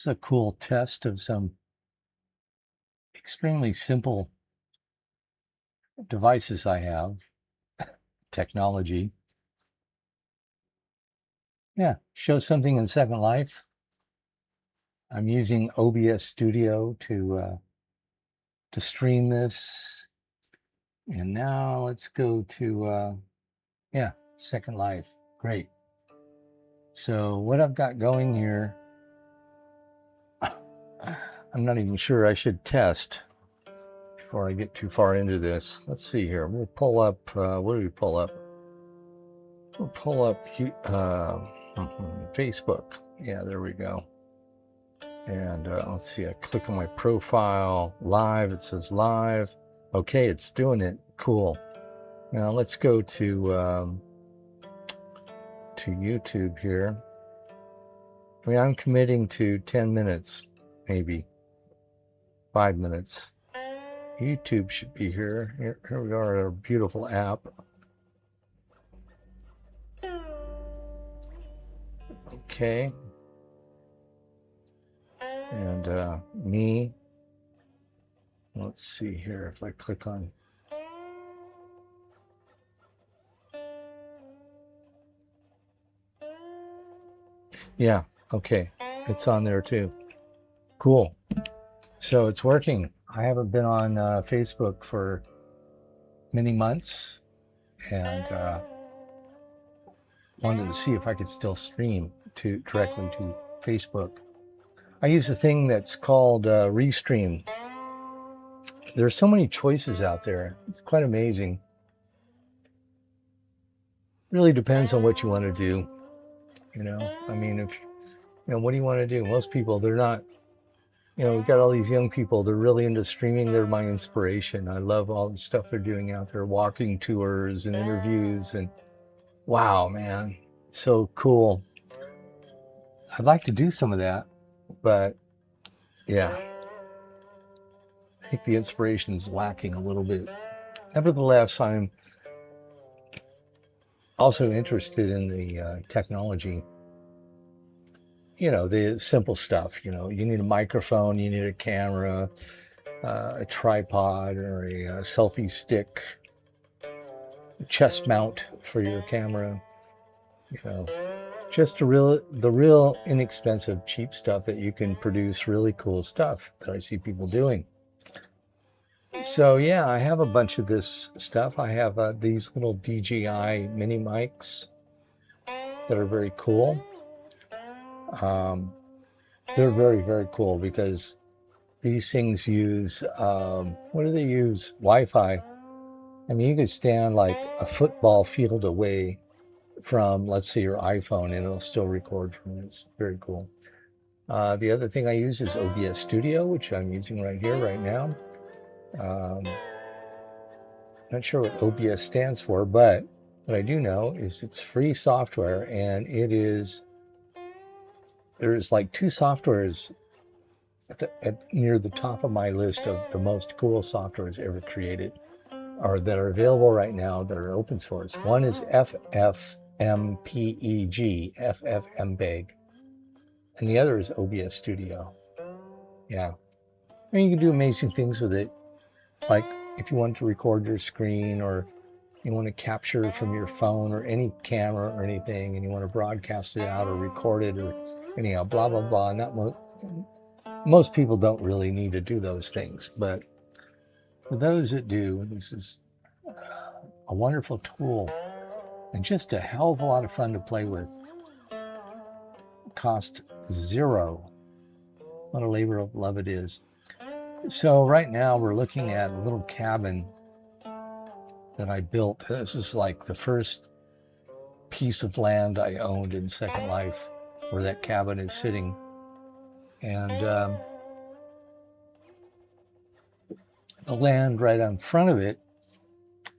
It's a cool test of some extremely simple devices I have, technology. Yeah, show something in Second Life. I'm using OBS Studio to stream this. And now let's go to, yeah, Second Life. Great. So what I've got going here, I'm not even sure I should test before I get too far into this. Let's see here. We'll pull up, what do we pull up? We'll pull up Facebook. Yeah, there we go. And let's see, I click on my profile, live, it says live. Okay, it's doing it, cool. Now let's go to YouTube here. I mean, I'm committing to 10 minutes, maybe 5 minutes. YouTube should be here. Here we are, our beautiful app. Okay. And me. Let's see here if I click on. Yeah, okay. It's on there too. Cool. So it's working. I haven't been on Facebook for many months, and wanted to see if I could still stream directly to Facebook. I use a thing that's called Restream. There's so many choices out there. It's quite amazing. Really depends on what you want to do. You know, I mean, if you know, what do you want to do? Most people, they're not. You know, we've got all these young people, they're really into streaming. They're my inspiration. I love all the stuff they're doing out there, walking tours and interviews, and wow, man, so cool. I'd like to do some of that, but yeah, I think the inspiration's lacking a little bit. Nevertheless, I'm also interested in the technology. You know, the simple stuff. You know, you need a microphone, you need a camera, a tripod, or a selfie stick, a chest mount for your camera. You know, just the real inexpensive, cheap stuff that you can produce really cool stuff that I see people doing. So yeah, I have a bunch of this stuff. I have these little DJI mini mics that are very cool. They're very, very cool because these things use, what do they use? Wi-Fi. I mean, you could stand like a football field away from, let's say, your iPhone, and it'll still record from it. It's very cool. The other thing I use is OBS Studio, which I'm using right here, right now. Not sure what OBS stands for, but what I do know is it's free software, and there's like two softwares near the top of my list of the most cool softwares ever created, or that are available right now that are open source. One is FFmpeg, FFmpeg, and the other is OBS Studio. Yeah, I mean, you can do amazing things with it, like if you want to record your screen, or you want to capture from your phone or any camera or anything, and you want to broadcast it out or record it, or anyhow, blah blah blah. Most people don't really need to do those things, but for those that do, this is a wonderful tool and just a hell of a lot of fun to play with. Cost zero. What a labor of love it is. So right now we're looking at a little cabin that I built. This is like the first piece of land I owned in Second Life, where that cabin is sitting. And the land right in front of it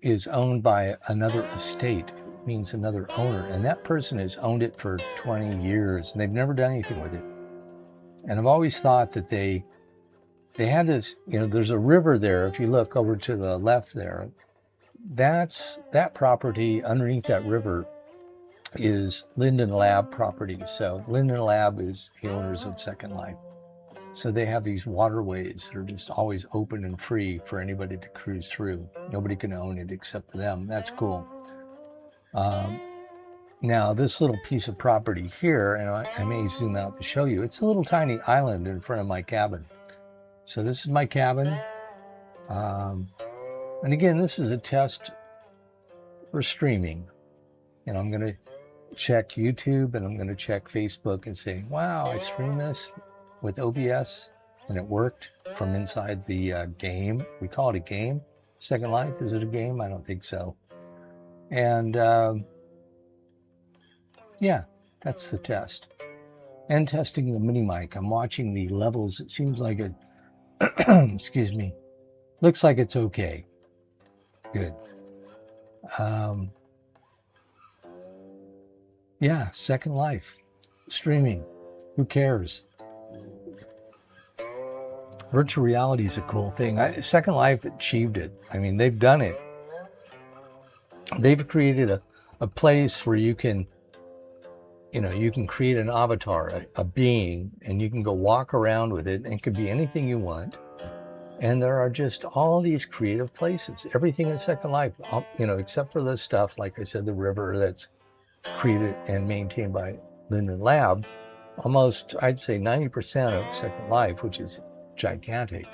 is owned by another estate. It means another owner, and that person has owned it for 20 years, and they've never done anything with it. And I've always thought that they had this, you know, there's a river there. If you look over to the left there, that property underneath that river is Linden Lab property. So Linden Lab is the owners of Second Life. So they have these waterways that are just always open and free for anybody to cruise through. Nobody can own it except them. That's cool. Now, this little piece of property here, and I may zoom out to show you, it's a little tiny island in front of my cabin. So this is my cabin. And again, this is a test for streaming. And I'm going to check YouTube and I'm going to check Facebook and say, wow, I streamed this with OBS and it worked from inside the game. We call it a game. Second Life, is it a game? I don't think so. And yeah, that's the test. And testing the mini mic. I'm watching the levels. It seems like it, excuse me, looks like it's okay. Good. Yeah, Second Life, streaming. Who cares? Virtual reality is a cool thing. Second Life achieved it. I mean, they've done it. They've created a place where you can, you can create an avatar, a being, and you can go walk around with it, and it could be anything you want. And there are just all these creative places. Everything in Second Life, except for the stuff, like I said, the river that's created and maintained by Linden Lab. Almost, I'd say 90% of Second Life, which is gigantic,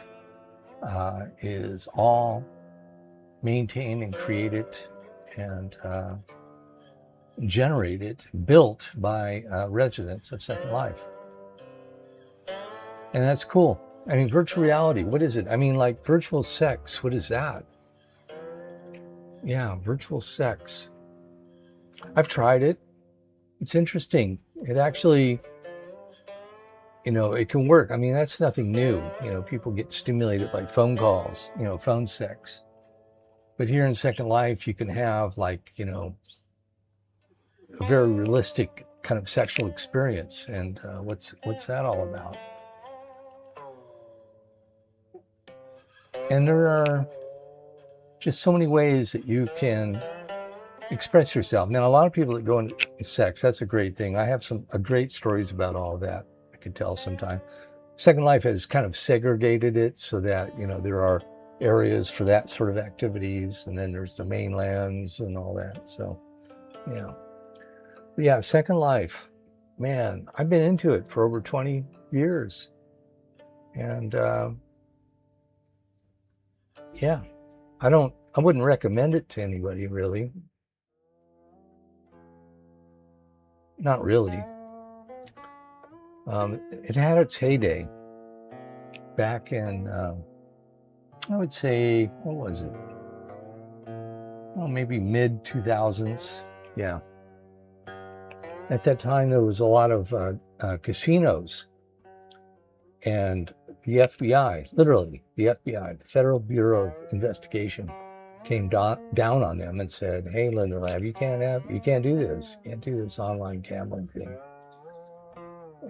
is all maintained and created and generated, built by residents of Second Life. And that's cool. I mean, virtual reality, what is it? I mean, like virtual sex, what is that? Yeah, virtual sex. I've tried it. It's interesting. It actually, it can work. I mean, that's nothing new. People get stimulated by phone calls, phone sex. But here in Second Life, you can have like, a very realistic kind of sexual experience. And what's that all about? And there are just so many ways that you can express yourself. Now, a lot of people that go into sex, that's a great thing. I have some great stories about all of that I could tell sometime. Second Life has kind of segregated it so that, there are areas for that sort of activities, and then there's the mainlands and all that. So, yeah, Second Life, man, I've been into it for over 20 years. And, yeah, I wouldn't recommend it to anybody, really. Not really. It had its heyday back in, I would say, what was it? Well, maybe mid 2000s. Yeah. At that time, there was a lot of casinos, and the FBI, literally the FBI, the Federal Bureau of Investigation, came down on them and said, "Hey, Linden Lab, you can't do this. You can't do this online gambling thing."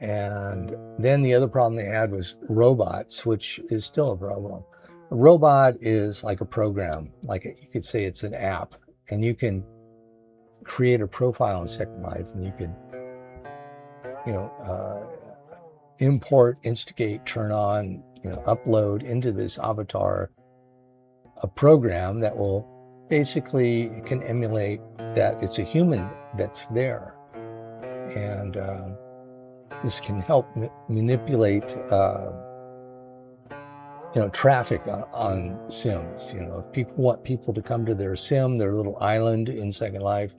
And then the other problem they had was robots, which is still a problem. A robot is like a program, like you could say it's an app, and you can create a profile in Second Life, and you could, import, instigate, turn on, upload into this avatar a program that will basically can emulate that it's a human that's there. And this can help manipulate traffic on Sims. If people want people to come to their Sim, their little island in Second Life,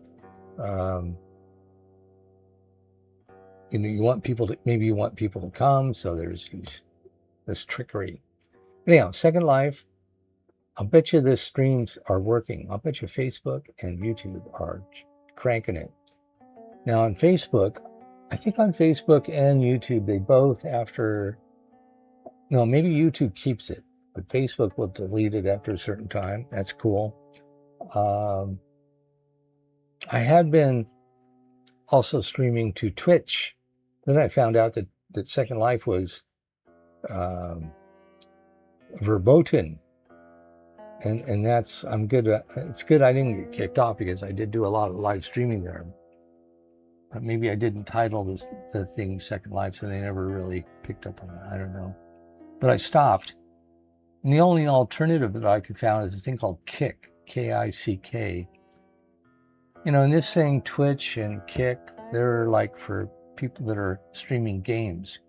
you want people to come, so there's this trickery. Anyhow, Second Life, I'll bet you the streams are working. I'll bet you Facebook and YouTube are cranking it. Now on Facebook, I think on Facebook and YouTube, they both maybe YouTube keeps it, but Facebook will delete it after a certain time. That's cool. I had been also streaming to Twitch. Then I found out that Second Life was verboten. And that's, I'm good. It's good I didn't get kicked off, because I did do a lot of live streaming there. Maybe I didn't title the thing Second Life, so they never really picked up on it. I don't know. But I stopped. And the only alternative that I could find is this thing called Kick, K-I-C-K. You know, and this thing, Twitch and Kick, they're like for people that are streaming games.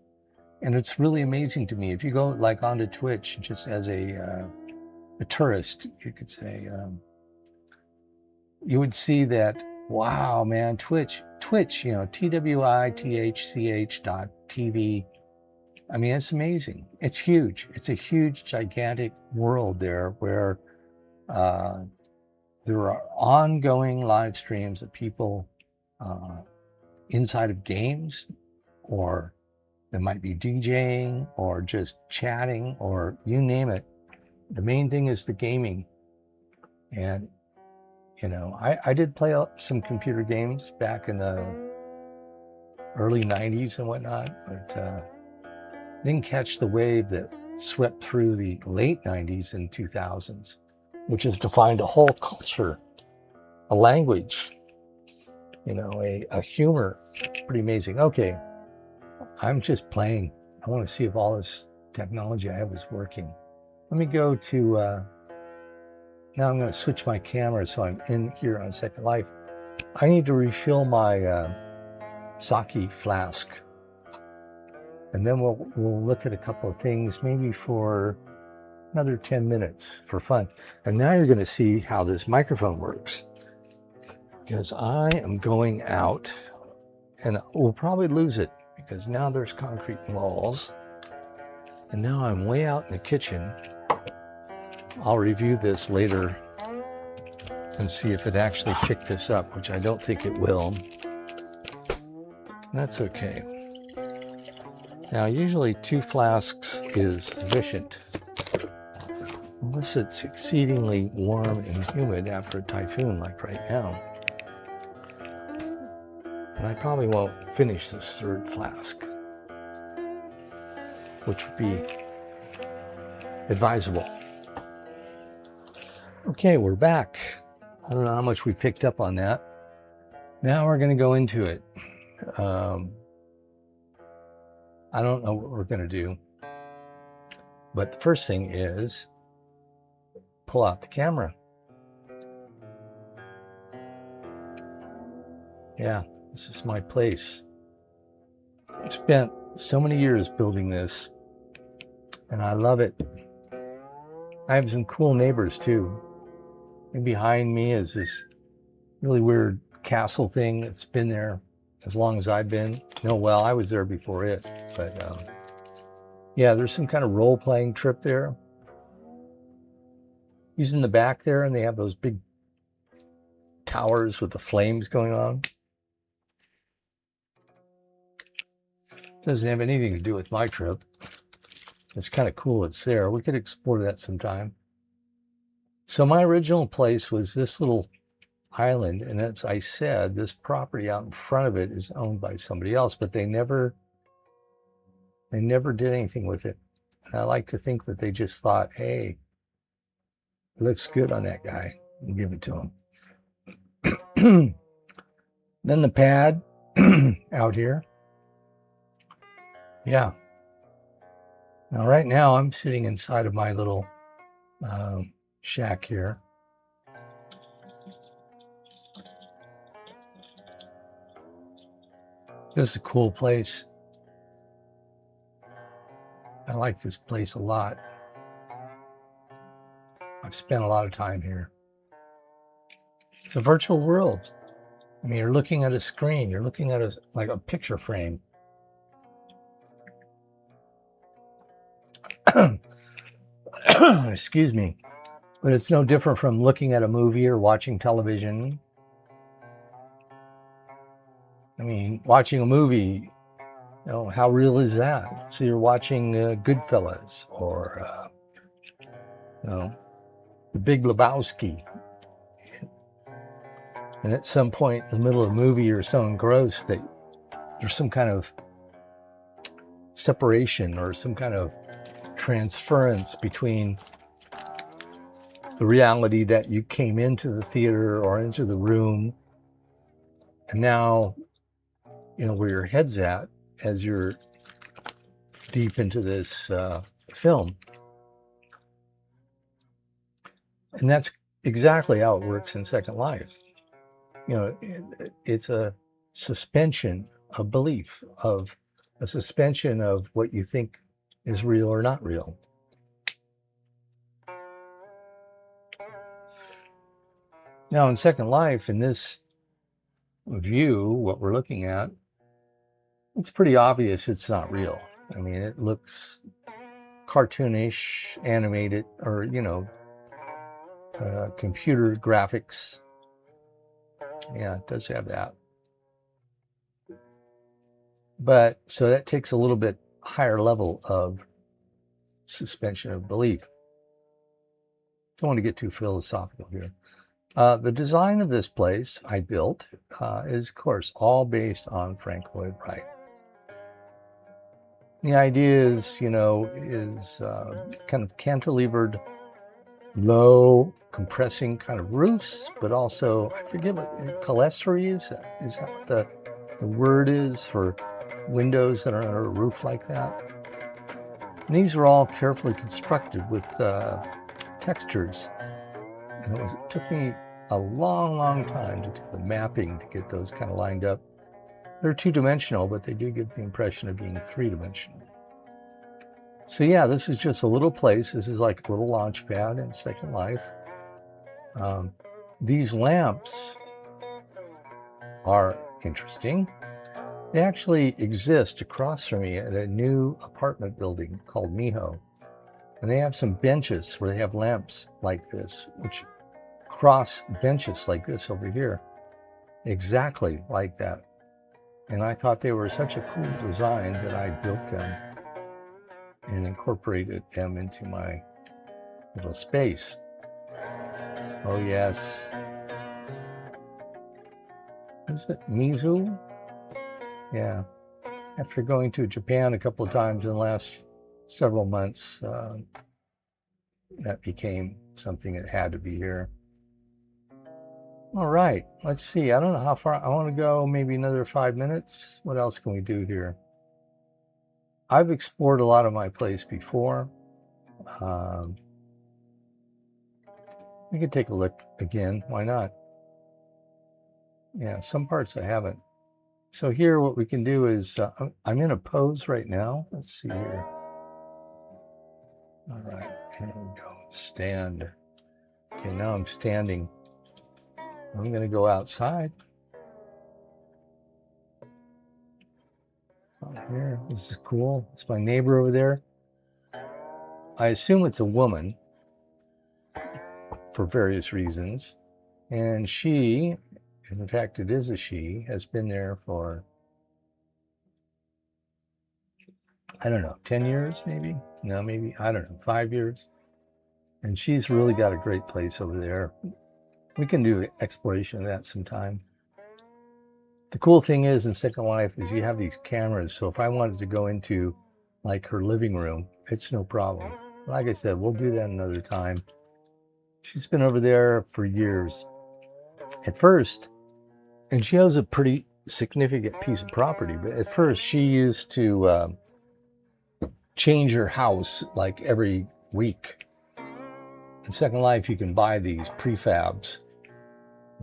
And it's really amazing to me. If you go like onto Twitch just as a tourist, you could say, you would see that, wow, man, Twitch, you know, TWITHCH.TV. I mean, it's amazing. It's huge. It's a huge, gigantic world there where there are ongoing live streams of people inside of games, or they might be DJing or just chatting or you name it. The main thing is the gaming. And, you know, I did play some computer games back in the early 90s and whatnot, but didn't catch the wave that swept through the late 90s and 2000s, which has defined a whole culture, a language, you know, a humor. Pretty amazing. Okay, I'm just playing. I want to see if all this technology I have is working. Let me go to, now I'm going to switch my camera so I'm in here on Second Life. I need to refill my sake flask. And then we'll look at a couple of things, maybe for another 10 minutes for fun. And now you're going to see how this microphone works. Because I am going out, and we'll probably lose it, because now there's concrete walls. And now I'm way out in the kitchen. I'll review this later and see if it actually picked this up, which I don't think it will. That's okay. Now, usually 2 flasks is sufficient, unless it's exceedingly warm and humid after a typhoon like right now. And I probably won't finish this 3rd flask, which would be advisable. Okay, we're back. I don't know how much we picked up on that. Now we're going to go into it. I don't know what we're going to do, but the first thing is pull out the camera. Yeah, this is my place. I spent so many years building this, and I love it. I have some cool neighbors too. And behind me is this really weird castle thing that's been there as long as I've been. No, well, I was there before it, but yeah, there's some kind of role-playing trip there. He's in the back there, and they have those big towers with the flames going on. Doesn't have anything to do with my trip. It's kind of cool it's there. We could explore that sometime. So my original place was this little island, and as I said, this property out in front of it is owned by somebody else, but they never did anything with it. And I like to think that they just thought, hey, it looks good on that guy, and give it to him. Then the pad out here. Yeah. Now right now I'm sitting inside of my little shack here. This is a cool place. I like this place a lot. I've spent a lot of time here. It's a virtual world. I mean, you're looking at a screen. You're looking at like a picture frame. Excuse me. But it's no different from looking at a movie or watching television. I mean, watching a movie, you know, how real is that? So you're watching Goodfellas or, you know, The Big Lebowski. And at some point in the middle of the movie, you're so engrossed that there's some kind of separation or some kind of transference between the reality that you came into the theater or into the room, and now where your head's at as you're deep into this film. And that's exactly how it works in Second Life. It's a suspension of belief, of a suspension of what you think is real or not real. Now, in Second Life, in this view, what we're looking at, it's pretty obvious it's not real. I mean, it looks cartoonish, animated, or, computer graphics. Yeah, it does have that. But so that takes a little bit higher level of suspension of belief. Don't want to get too philosophical here. The design of this place I built is, of course, all based on Frank Lloyd Wright. The idea is, kind of cantilevered, low, compressing kind of roofs, but also, I forget what clerestory is. Is that what the word is for windows that are on a roof like that? And these are all carefully constructed with textures. And it took me a long time to do the mapping to get those kind of lined up. They're two-dimensional, but they do give the impression of being three-dimensional. So yeah, this is just a little place. This is like a little launch pad in Second Life. These lamps are interesting. They actually exist across from me at a new apartment building called Miho. And they have some benches where they have lamps like this, which cross benches like this over here, exactly like that. And I thought they were such a cool design that I built them and incorporated them into my little space. Oh yes. Is it Mizu? Yeah. After going to Japan a couple of times in the last several months, that became something that had to be here. All right, let's see. I don't know how far. I want to go maybe another 5 minutes. What else can we do here? I've explored a lot of my place before. We could take a look again. Why not? Yeah, some parts I haven't. So here what we can do is, I'm in a pose right now. Let's see here. All right, here we go. Stand. Okay, now I'm standing. I'm going to go outside. Oh, here, this is cool. It's my neighbor over there. I assume it's a woman for various reasons. And she, in fact, it is a she, has been there for, I don't know, 10 years maybe? No, maybe, I don't know, 5 years. And she's really got a great place over there. We can do exploration of that sometime. The cool thing is in Second Life is you have these cameras. So if I wanted to go into like her living room, it's no problem. Like I said, we'll do that another time. She's been over there for years. At first, and she owns a pretty significant piece of property, but at first she used to change her house like every week. In Second Life, you can buy these prefabs.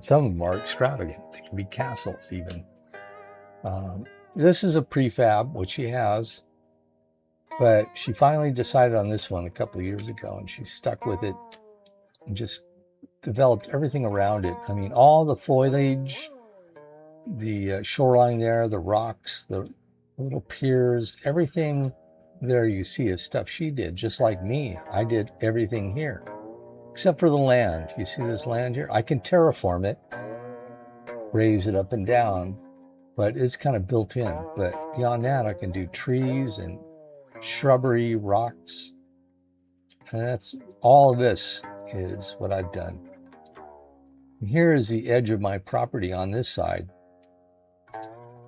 Some of them are extravagant. They can be castles even. This is a prefab, which she has, but she finally decided on this one a couple of years ago, and she stuck with it and just developed everything around it. I mean, all the foliage, the shoreline there, the rocks, the little piers, everything there you see is stuff she did, just like me. I did everything here. Except for the land. You see this land here? I can terraform it, raise it up and down, but it's kind of built in. But beyond that, I can do trees and shrubbery, rocks. And that's all of this is what I've done. And here is the edge of my property on this side.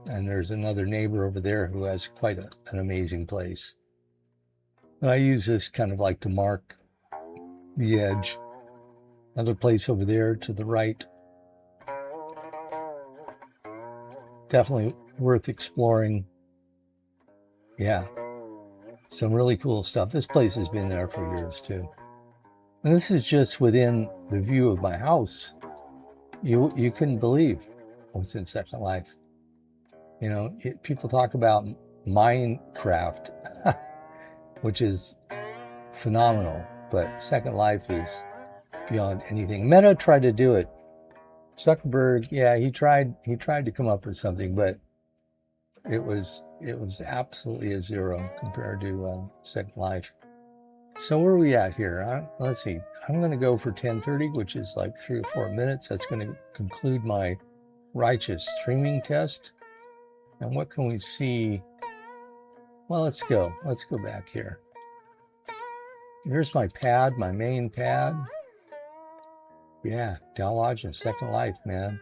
And there's another neighbor over there who has quite an amazing place. And I use this kind of like to mark the edge. Another place over there to the right. Definitely worth exploring. Yeah, some really cool stuff. This place has been there for years too. And this is just within the view of my house. You couldn't believe what's in Second Life. You know, people talk about Minecraft, which is phenomenal, but Second Life is beyond anything. Meta tried to do it. Zuckerberg, yeah, he tried to come up with something, but it was absolutely a zero compared to Second Life. So where are we at here? Let's see. I'm going to go for 10:30, which is like 3 or 4 minutes. That's going to conclude my righteous streaming test. And what can we see? Well, let's go back here. Here's my pad, my main pad. Yeah, Dal Lodge and Second Life, man.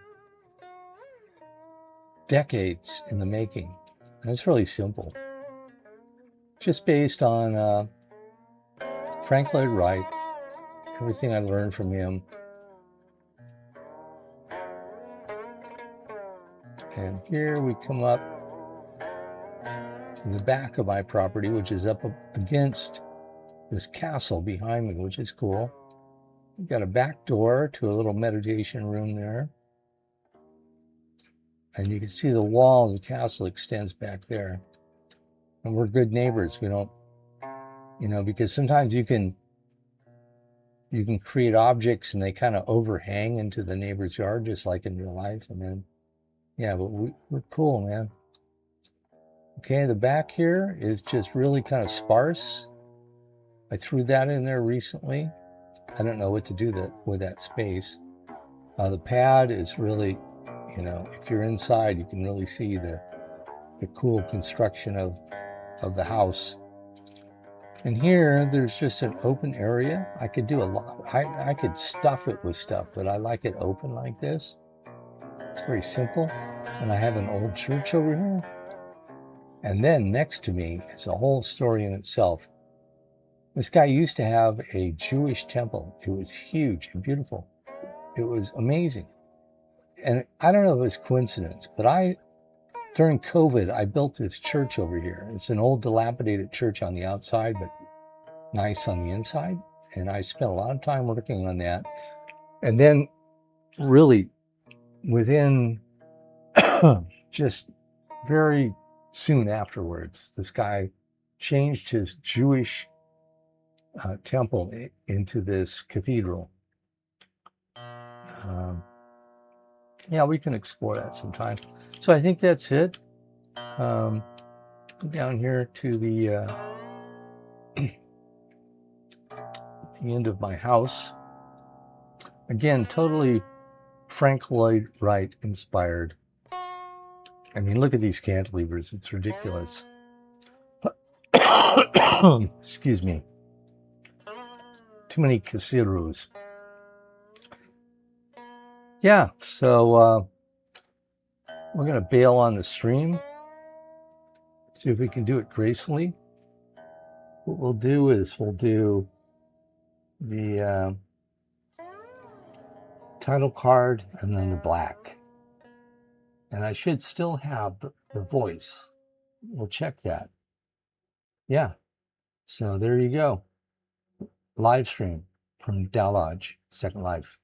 Decades in the making. And it's really simple. Just based on Frank Lloyd Wright, everything I learned from him. And here we come up to the back of my property, which is up against this castle behind me, which is cool. We've got a back door to a little meditation room there. And you can see the wall of the castle extends back there. And we're good neighbors. We don't, you know, because sometimes you can create objects and they kind of overhang into the neighbor's yard, just like in real life. And then, yeah, but we're cool, man. Okay, the back here is just really kind of sparse. I threw that in there recently. I don't know what to do with that space. The pad is really, you know, if you're inside, you can really see the cool construction of the house. And here, there's just an open area. I could do a lot. I could stuff it with stuff, but I like it open like this. It's very simple. And I have an old church over here. And then next to me is a whole story in itself. This guy used to have a Jewish temple. It was huge and beautiful. It was amazing. And I don't know if it was coincidence, but during COVID, I built this church over here. It's an old dilapidated church on the outside, but nice on the inside. And I spent a lot of time working on that. And then really within just very soon afterwards, this guy changed his Jewish temple into this cathedral. Yeah, we can explore that sometime. So I think that's it. Down here to the end of my house. Again, totally Frank Lloyd Wright inspired. I mean, look at these cantilevers. It's ridiculous. Excuse me. Too many casirus. Yeah, so we're going to bail on the stream. See if we can do it gracefully. What we'll do is we'll do the title card and then the black. And I should still have the voice. We'll check that. Yeah. So there you go. Live stream from Dal Lodge, Second Life.